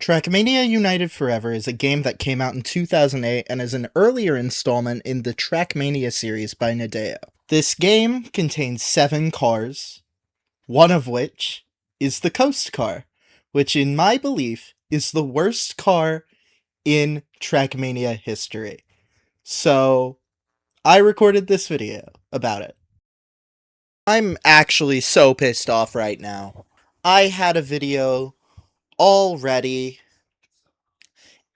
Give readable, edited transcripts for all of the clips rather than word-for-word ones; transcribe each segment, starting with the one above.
Trackmania United Forever is a game that came out in 2008 and is an earlier installment in the Trackmania series by Nadeo. This game contains 7 cars, one of which is the Coast Car, which in my belief is the worst car in Trackmania history. So, I recorded this video about it. I'm actually so pissed off right now. I had a video all ready,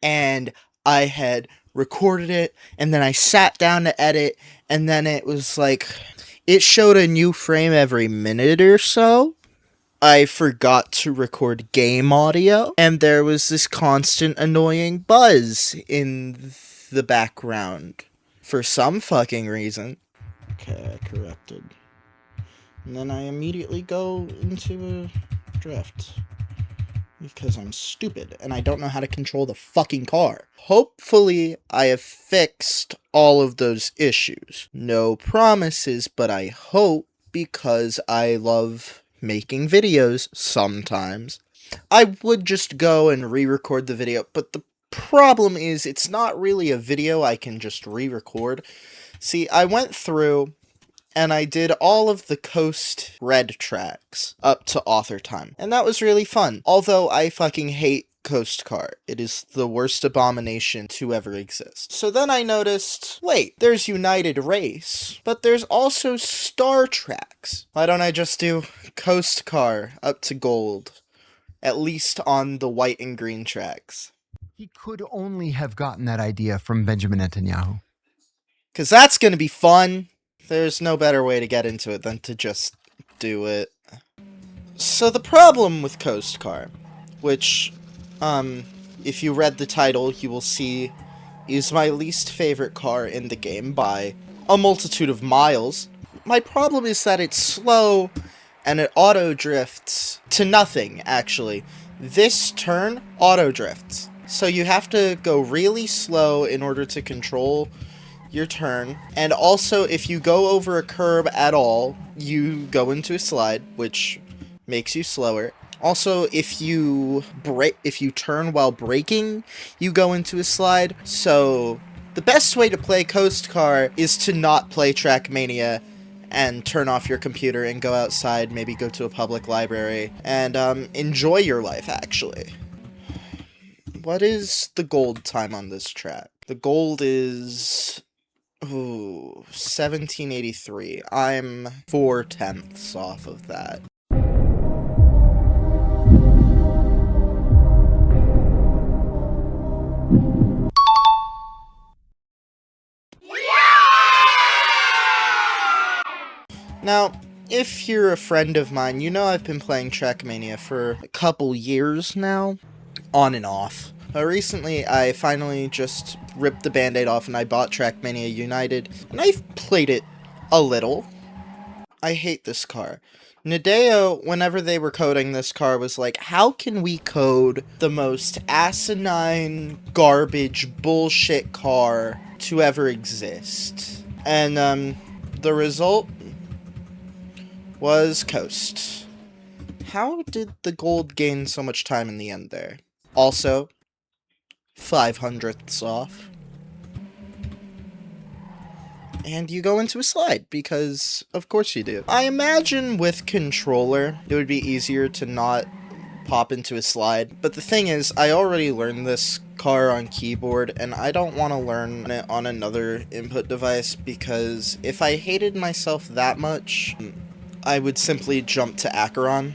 and I had recorded it, and then I sat down to edit, and then it was like, it showed a new frame every minute or so. I forgot to record game audio, and there was this constant annoying buzz in the background for some fucking reason. Okay, I corrected. And then I immediately go into a drift. Because I'm stupid and I don't know how to control the fucking car. Hopefully, I have fixed all of those issues. No promises, but I hope, because I love making videos sometimes. I would just go and re-record the video, but the problem is it's not really a video I can just re-record. See, I went through and I did all of the Coast Red tracks up to author time. And that was really fun. Although I fucking hate Coast Car. It is the worst abomination to ever exist. So then I noticed, wait, there's United Race, but there's also Star tracks. Why don't I just do Coast Car up to gold? At least on the white and green tracks. He could only have gotten that idea from Benjamin Netanyahu. 'Cause that's gonna be fun. There's no better way to get into it than to just do it. So the problem with Coast Car, which, if you read the title, you will see is my least favorite car in the game by a multitude of miles. My problem is that it's slow and it auto drifts to nothing, actually. This turn auto drifts. So you have to go really slow in order to control your turn, and also if you go over a curb at all, you go into a slide, which makes you slower. Also, if you turn while braking, you go into a slide. So the best way to play Coast Car is to not play Trackmania and turn off your computer and go outside, maybe go to a public library, and enjoy your life, actually. What is the gold time on this track? The gold is 1783. I'm 4/10 off of that. Now, if you're a friend of mine, you know I've been playing Trackmania for a couple years now, on and off. Recently, I finally just ripped the band-aid off and I bought Trackmania United, and I've played it a little. I hate this car. Nadeo, whenever they were coding this car, was like, how can we code the most asinine, garbage, bullshit car to ever exist? And, the result was Coast. How did the gold gain so much time in the end there? Also, 500ths off. And you go into a slide, because of course you do. I imagine with controller, it would be easier to not pop into a slide. But the thing is, I already learned this car on keyboard, and I don't want to learn it on another input device, because if I hated myself that much, I would simply jump to Acheron.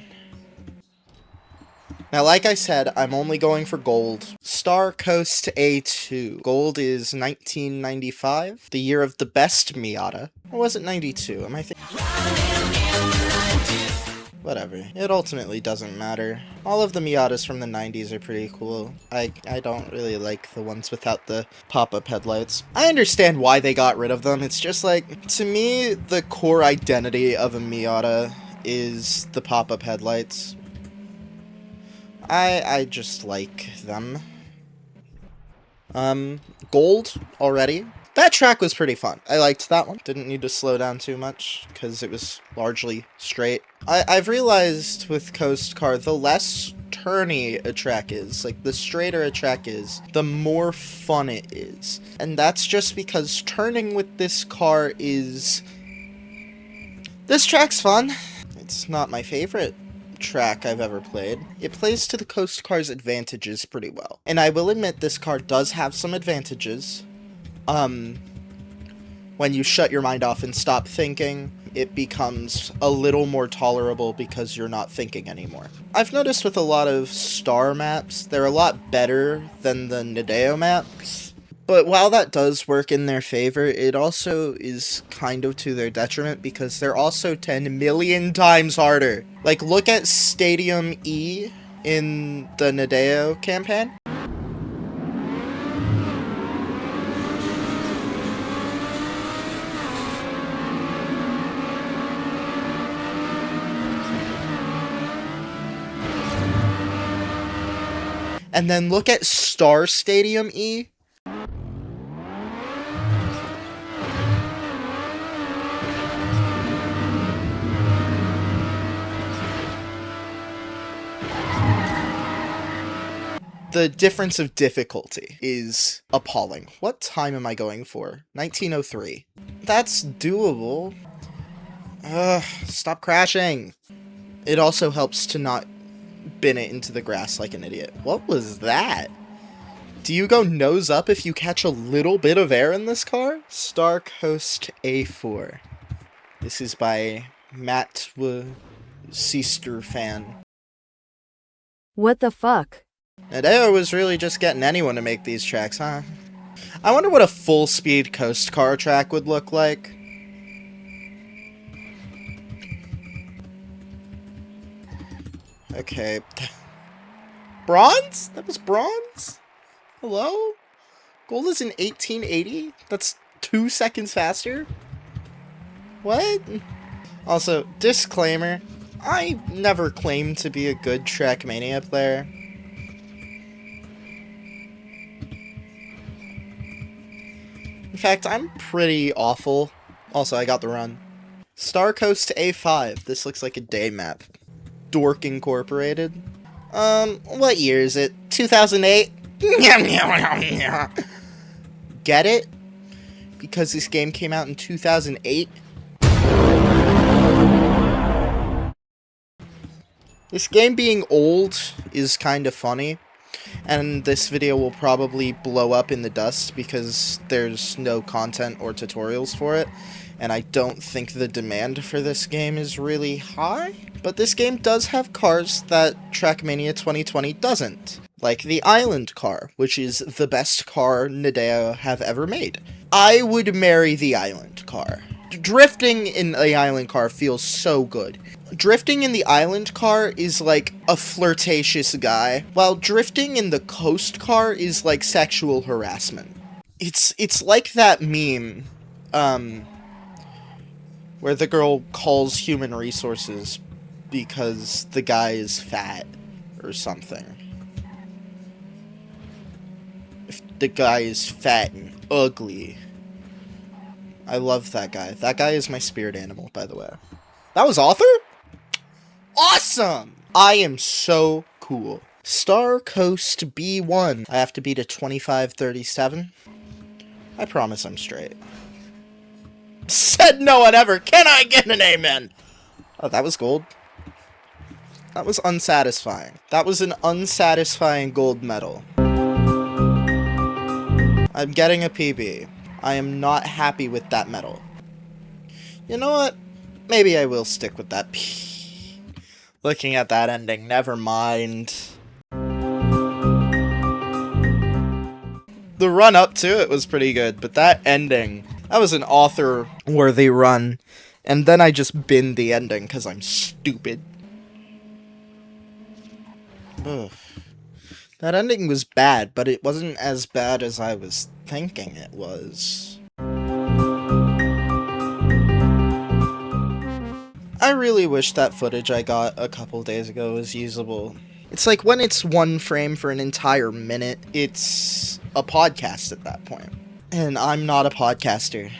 Now, like I said, I'm only going for gold. Star Coast A2. Gold is 1995, the year of the best Miata. Or was it 92? Am I thinking? Whatever. It ultimately doesn't matter. All of the Miatas from the 90s are pretty cool. I don't really like the ones without the pop-up headlights. I understand why they got rid of them. It's just like, to me, the core identity of a Miata is the pop-up headlights. I just like them. Gold already. That track was pretty fun. I liked that one. Didn't need to slow down too much, because it was largely straight. I've realized with Coast Car, the less turny a track is, like the straighter a track is, the more fun it is. And that's just because turning with this car is... This track's fun. It's not my favorite track I've ever played. It plays to the Coast Car's advantages pretty well. And I will admit this car does have some advantages. When you shut your mind off and stop thinking, it becomes a little more tolerable because you're not thinking anymore. I've noticed with a lot of star maps, they're a lot better than the Nadeo maps. But while that does work in their favor, it also is kind of to their detriment because they're also 10 million times harder. Like, look at Stadium E in the Nadeo campaign. And then look at Star Stadium E. The difference of difficulty is appalling. What time am I going for? 1903. That's doable. Ugh, stop crashing. It also helps to not bin it into the grass like an idiot. What was that? Do you go nose up if you catch a little bit of air in this car? Star Coast A4. This is by Matt Sister fan. What the fuck? Nadeo was really just getting anyone to make these tracks, huh? I wonder what a full-speed coast car track would look like. Okay. Bronze? That was bronze? Hello? Gold is in 1880? That's 2 seconds faster? What? Also, disclaimer, I never claimed to be a good Trackmania player. In fact, I'm pretty awful. Also, I got the run. Star Coast A5. This looks like a day map. Dork Incorporated. What year is it? 2008? Get it? Because this game came out in 2008? This game being old is kind of funny. And this video will probably blow up in the dust because there's no content or tutorials for it. And I don't think the demand for this game is really high. But this game does have cars that Trackmania 2020 doesn't. Like the Island car, which is the best car Nadeo have ever made. I would marry the Island car. Drifting in the Island car feels so good. Drifting in the Island car is like a flirtatious guy, while drifting in the Coast car is like sexual harassment. It's like that meme, where the girl calls human resources because the guy is fat or something. If the guy is fat and ugly. I love that guy. That guy is my spirit animal, by the way. That was author? Awesome! I am so cool. Star Coast B1. I have to beat a 2537. I promise I'm straight. Said no one ever. Can I get an amen? Oh, that was gold. That was unsatisfying. That was an unsatisfying gold medal. I'm getting a PB. I am not happy with that medal. You know what? Maybe I will stick with that P. Looking at that ending, never mind. The run up to it was pretty good, but that ending, that was an author-worthy run. And then I just binned the ending because I'm stupid. Ugh. That ending was bad, but it wasn't as bad as I was thinking it was. I really wish that footage I got a couple days ago was usable. It's like when it's one frame for an entire minute, it's a podcast at that point. And I'm not a podcaster.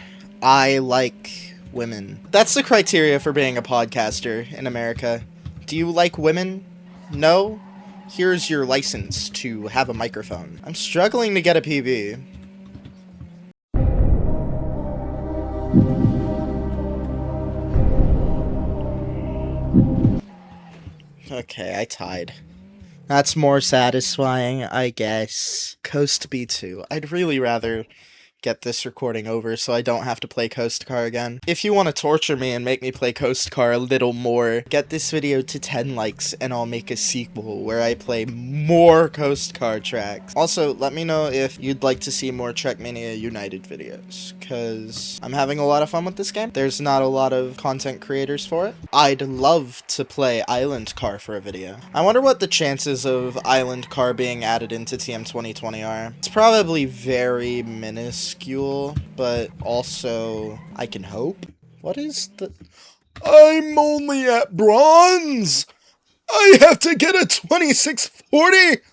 I like women. That's the criteria for being a podcaster in America. Do you like women? No? here's your license to have a microphone. I'm struggling to get a PB. Okay, I tied. That's more satisfying, I guess. Coast B2. I'd really rather get this recording over so I don't have to play Coast Car again. If you want to torture me and make me play Coast Car a little more, get this video to 10 likes and I'll make a sequel where I play more Coast Car tracks. Also, let me know if you'd like to see more Trackmania United videos, because I'm having a lot of fun with this game. There's not a lot of content creators for it. I'd love to play Island Car for a video. I wonder what the chances of Island Car being added into TM 2020 are. It's probably very minuscule, but also I can hope. What is the... I'm only at bronze! I have to get a 2640!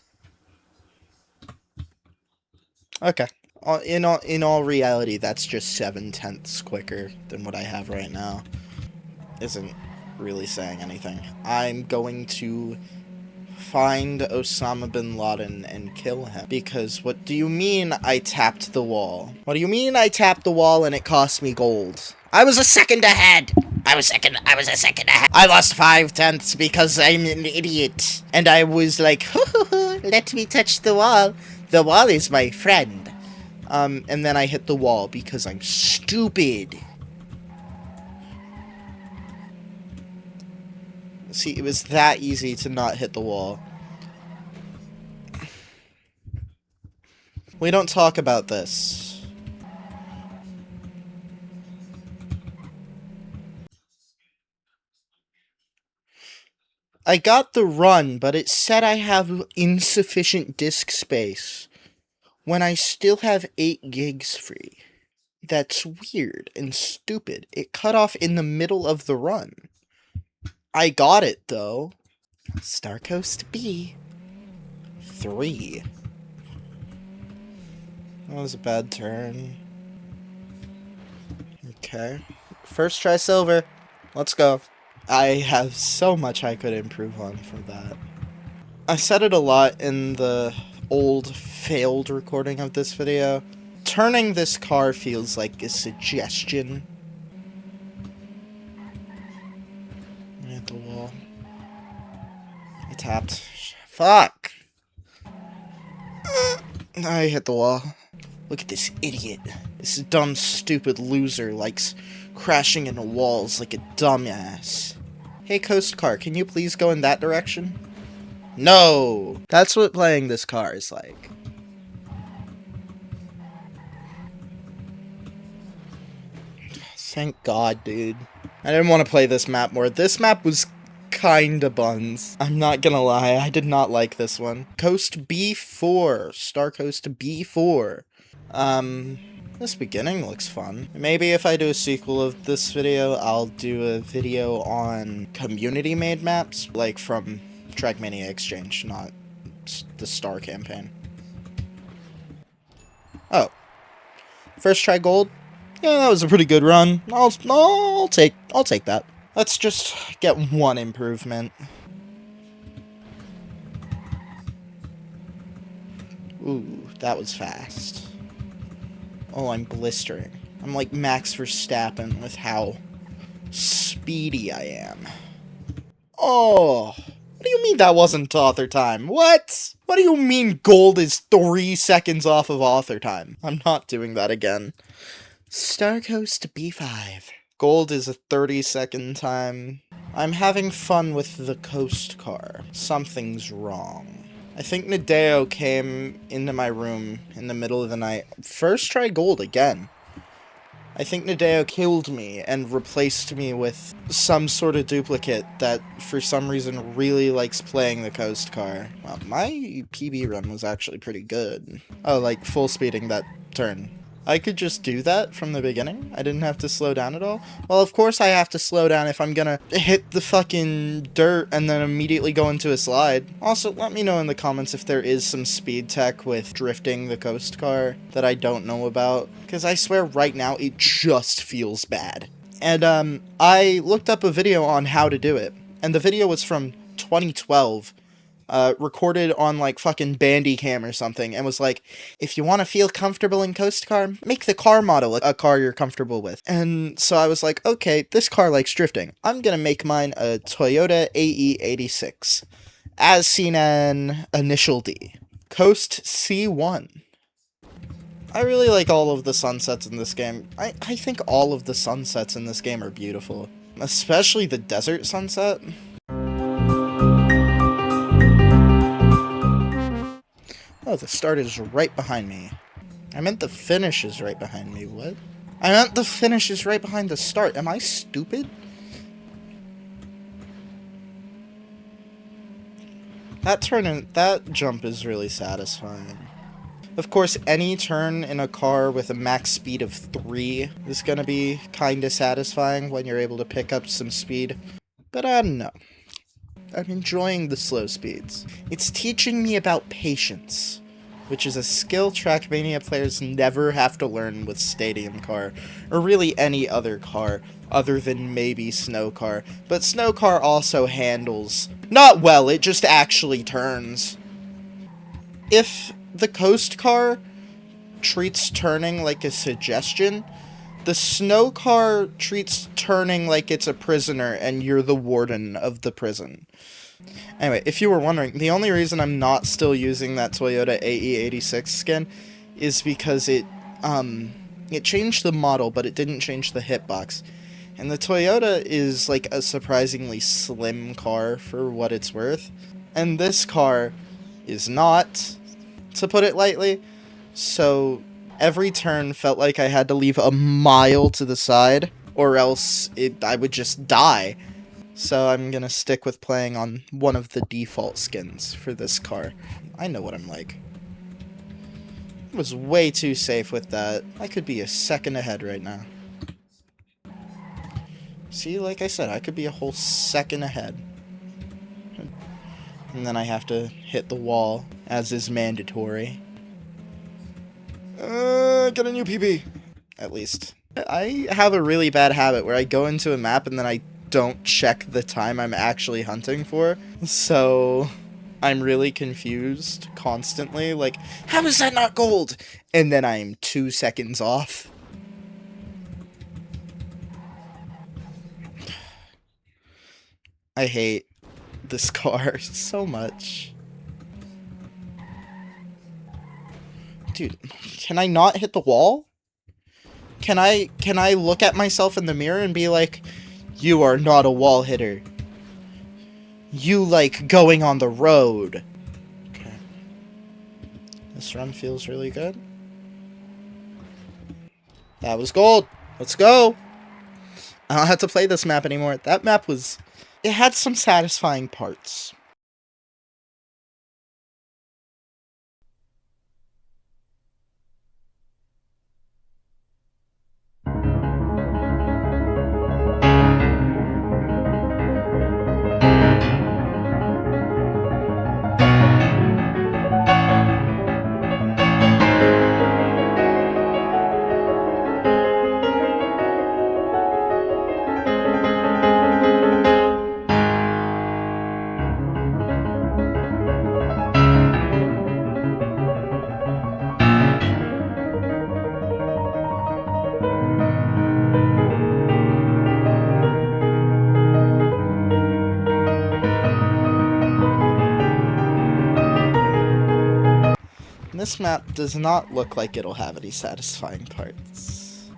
Okay. In all reality, that's just 7/10 quicker than what I have right now. Isn't really saying anything. I'm going to find Osama bin Laden and kill him. Because what do you mean I tapped the wall? What do you mean I tapped the wall and it cost me gold? I was a second ahead! I was a second ahead. I lost 5/10 because I'm an idiot. And I was like, let me touch the wall. The wall is my friend. And then I hit the wall because I'm stupid. See, it was that easy to not hit the wall. We don't talk about this. I got the run, but it said I have insufficient disk space when I still have 8 gigs free. That's weird and stupid. It cut off in the middle of the run. I got it, though. Star Coast B. 3. That was a bad turn. Okay. First try silver. Let's go. I have so much I could improve on from that. I said it a lot in the old failed recording of this video. Turning this car feels like a suggestion. I hit the wall. I tapped. Fuck! I hit the wall. Look at this idiot. This dumb, stupid loser likes crashing into walls like a dumbass. Hey, Coast Car, can you please go in that direction? No! That's what playing this car is like. Thank God, dude. I didn't want to play this map more. This map was kinda buns. I'm not gonna lie, I did not like this one. Coast B4. Star Coast B4. This beginning looks fun. Maybe if I do a sequel of this video, I'll do a video on community-made maps, like from Trackmania Exchange, not the Star campaign. Oh. First try gold? Yeah, that was a pretty good run. I'll take that. Let's just get one improvement. Ooh, that was fast. Oh, I'm blistering. I'm like Max Verstappen with how speedy I am. Oh, what do you mean that wasn't author time? What? What do you mean gold is 3 seconds off of author time? I'm not doing that again. Star Coast B5. Gold is a 30-second time. I'm having fun with the Coast Car. Something's wrong. I think Nadeo came into my room in the middle of the night. First try gold again. I think Nadeo killed me and replaced me with some sort of duplicate that, for some reason, really likes playing the Coast Car. Well, my PB run was actually pretty good. Oh, like full speeding that turn. I could just do that from the beginning? I didn't have to slow down at all? Well, of course I have to slow down if I'm gonna hit the fucking dirt and then immediately go into a slide. Also, let me know in the comments if there is some speed tech with drifting the Coast Car that I don't know about, because I swear right now it just feels bad. And, I looked up a video on how to do it, and the video was from 2012, recorded on like fucking Bandicam or something, and was like, if you want to feel comfortable in Coast Car, make the car model a car you're comfortable with. And so I was like, okay, this car likes drifting. I'm gonna make mine a Toyota AE86, as seen in Initial D. Coast C1. I really like all of the sunsets in this game. I think all of the sunsets in this game are beautiful. Especially the desert sunset. Oh, the start is right behind me. I meant the finish is right behind me. What? I meant the finish is right behind the start. Am I stupid? That jump is really satisfying. Of course, any turn in a car with a max speed of 3 is gonna be kinda satisfying when you're able to pick up some speed. But I don't know. I'm enjoying the slow speeds. It's teaching me about patience, which is a skill Trackmania players never have to learn with Stadium Car, or really any other car, other than maybe Snow Car. But Snow Car also handles, not well, it just actually turns. If the Coast Car treats turning like a suggestion, the Snow Car treats turning like it's a prisoner and you're the warden of the prison. Anyway, if you were wondering, the only reason I'm not still using that Toyota AE86 skin is because it changed the model, but it didn't change the hitbox. And the Toyota is like a surprisingly slim car for what it's worth. And this car is not, to put it lightly. So every turn felt like I had to leave a mile to the side, or else I would just die. So I'm gonna stick with playing on one of the default skins for this car. I know what I'm like. I was way too safe with that. I could be a second ahead right now. See, like I said, I could be a whole second ahead. And then I have to hit the wall, as is mandatory. Get a new PB. At least. I have a really bad habit where I go into a map and then I don't check the time I'm actually hunting for. So I'm really confused constantly. Like, how is that not gold? And then I'm 2 seconds off. I hate this car so much. Dude, can I not hit the wall? Can I look at myself in the mirror and be like, you are not a wall hitter. You like going on the road. Okay. This run feels really good. That was gold. Let's go. I don't have to play this map anymore. That map was... It had some satisfying parts. This map does not look like it'll have any satisfying parts.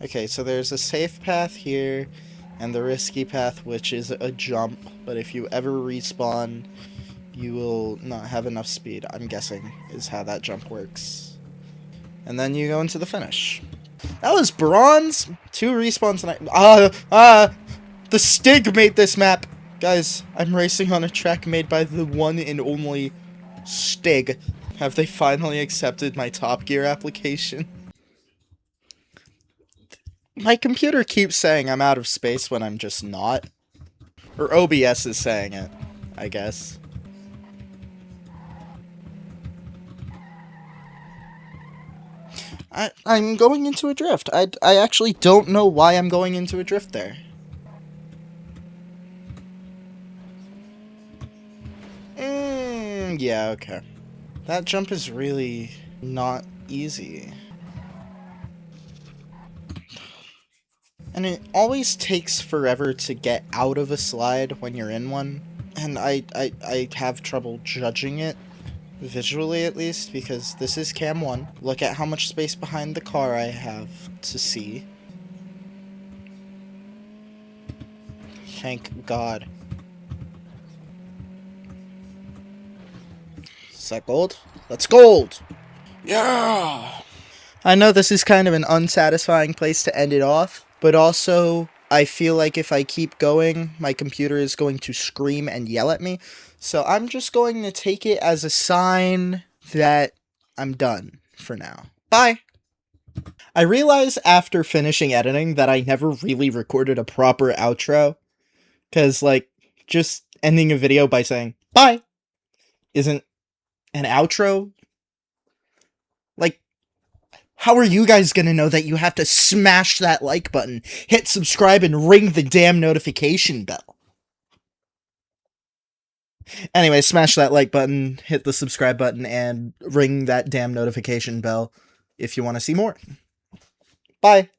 Okay, so there's a safe path here, and the risky path, which is a jump, but if you ever respawn, you will not have enough speed, I'm guessing, is how that jump works. And then you go into the finish. That was bronze! 2 respawns and the Stig made this map! Guys, I'm racing on a track made by the one and only Stig. Have they finally accepted my Top Gear application? My computer keeps saying I'm out of space when I'm just not. Or OBS is saying it, I guess. I'm going into a drift. I actually don't know why I'm going into a drift there. Yeah, okay. That jump is really not easy. And it always takes forever to get out of a slide when you're in one. And I have trouble judging it, visually at least, because this is cam 1. Look at how much space behind the car I have to see. Thank God. Is that gold? That's gold! Yeah! I know this is kind of an unsatisfying place to end it off, but also I feel like if I keep going, my computer is going to scream and yell at me. So I'm just going to take it as a sign that I'm done for now. Bye! I realized after finishing editing that I never really recorded a proper outro. Because, like, just ending a video by saying, bye, isn't an outro. Like, how are you guys gonna know that you have to smash that like button, hit subscribe, and ring the damn notification bell? Anyway, smash that like button, hit the subscribe button, and ring that damn notification bell if you want to see more. Bye.